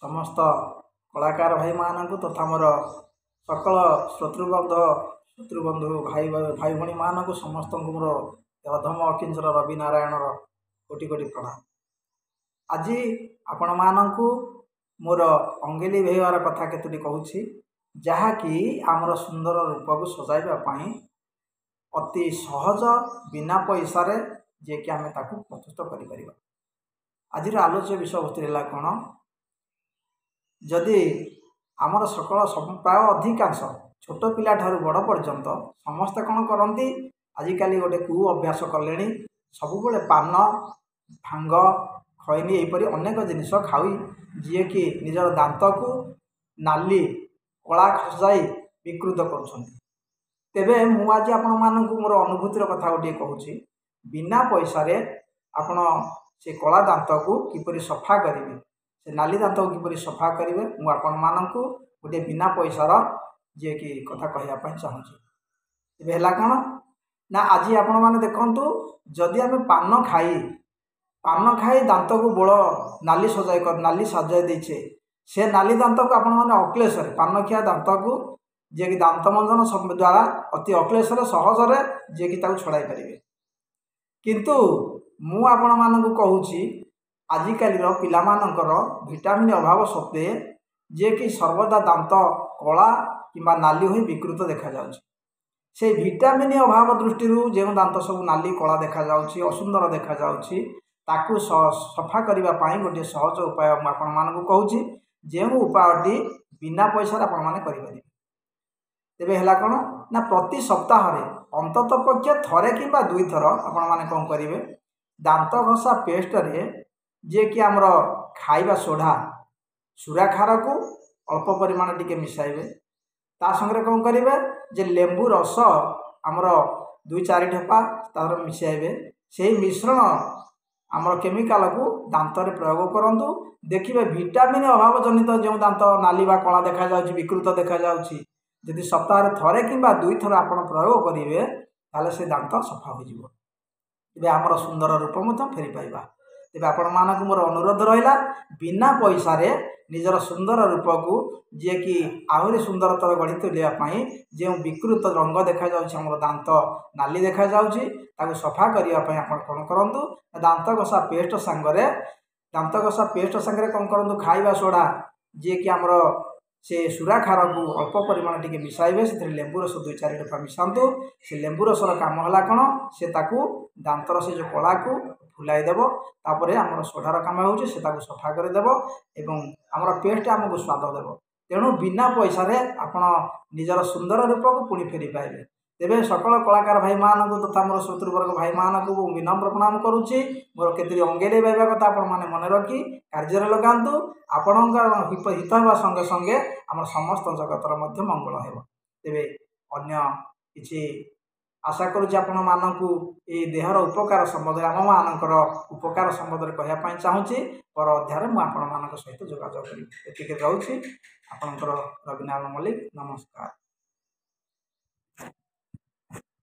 समस्त कलाकार भाई मानू तथा मोर सकल शत्रुबंधु भाई भाई भाई मानू समस्त को मोर अधम अकिंचन रवि नारायण कोटि कोटि प्रणाम। आज आपण मानू मोर अंगेली भेवार कथा केतोटी कहूँ जहाँकि आमर सुंदर रूप को सजाइवाई अति सहज बिना पैसा जे कि आम प्रस्तुत कर। आज आलोच्य विषय वस्तु है कौन जदि आमर सकल प्राय अधिकांश छोट पिला ठारू बड़ पर्यंत समस्ते कौन करती आजिकल गोटे कु अभ्यास कले सब पान भांग खैनी यहपरी अनेक जिनिस खाई जी कि निजर दांत को नाली कला खसाई विकृत करेबे मुझे आपण मानक मोर अनुभूतिर कथा गोटे कहूँ बिना पैसा आपण से कला दांत को किपरि सफा करेंगे से नाली दांत को किपरि सफा करेंगे मुझे गोटे बिना पैसार जे कि कथा कहवाई चाहूँगी है कौन ना आज आपण मैंने देखु जदि आम पान खाई दांत को बोल नाली सजाई देचे से नाली दांत को आपण मैंने अक्लेश पान खिया दांत को जे कि दांत मंजन द्वारा अति अक्लेश सहजरे जे कि छड़ाई पारे किंतु मु आपण मानक कहूँ आजिकल पिलामानकर विटामिन अभाव सत्वे जे कि सर्वदा दांत कला किंबा नाली हो विकृत देखा जाउछि से विटामिन अभाव दृष्टि जो दांत सब नाली कला देखा जाउछि असुंदर देखा जाउछि ताकू सफा करने गोटे सहज उपाय आपण मानक कहूँ जो उपायटी बिना पैसा आपण मैंने करें तेरे है कौन ना प्रति सप्ताह अंतत पक्ष थरे कि दुई थर आपण मैंने कौन करेंगे दांत घसा पेस्ट रे जे कि आमर खाइबा सोढ़ा सुरा खार को अल्प परिमाण टिके मिसाइबे ता संगे कौन करेंगे जे लेंबू रस आमर 2-4 ढेपा तार मिसाइबे से मिश्रण आमर केमिकाल को दांत रे प्रयोग करंतु देखिए विटामिन अभाव जनित जो दांत नाली बा कला देखा जाउछि विकृत देखा जाउछि यदि सप्ताह थरे कि दुई थर आप प्रयोग करेंगे ताले से दांत सफा हो तेज आमर सुंदर रूप फेरी पाइबा तेज आपण मानक मोर अनुरोध रहा बिना पैसा निजर सुंदर रूप को जे कि आहरी सुंदरतर गढ़ी तुलियापाई जो विकृत रंग देखा जामर दांत नाली देखा जाउछि सफा करने कौन करूँ दांत घसा पेस्ट सांगरे कौन करूँ खाइबा सोडा जे कि आमर से सुरा खार को अल्प परिमाण टिके मिसाइबे से लेंबू रस 2-4 ढेपा मिसातु से लेंबू रसर काम है कौन से दांतर से जो कला को फुलाईदेव तापर आमर सोढ़ार काम हो सफा करदेव एवं आमर पेस्ट आमको स्वाद देव तेणु बिना पैसा आपण निजर सुंदर रूप को पुणी फेरी पाइबे तेरे सकल कलाकार भाई मानू तथा मोर शत्रुवर्ग भाई मानू विनम्र प्रणाम करुच्ची मोर केतरी अंगेले बाइबा कथा आपण मैंने मन रखी कार्य लगातु आपण हित हवा संगे संगे आम समस्त जगतर मंगल हो तेरे अन्य किसी आशा करुच्ची आपण मानू ये देहर उपकार संबंध आम मानकर उपकार संबंध कहवाई चाहूँगी पर अध्याय मुझे मान सहित जोगाजोग करी रोचे आपणकर रविनारायण मल्लिक नमस्कार।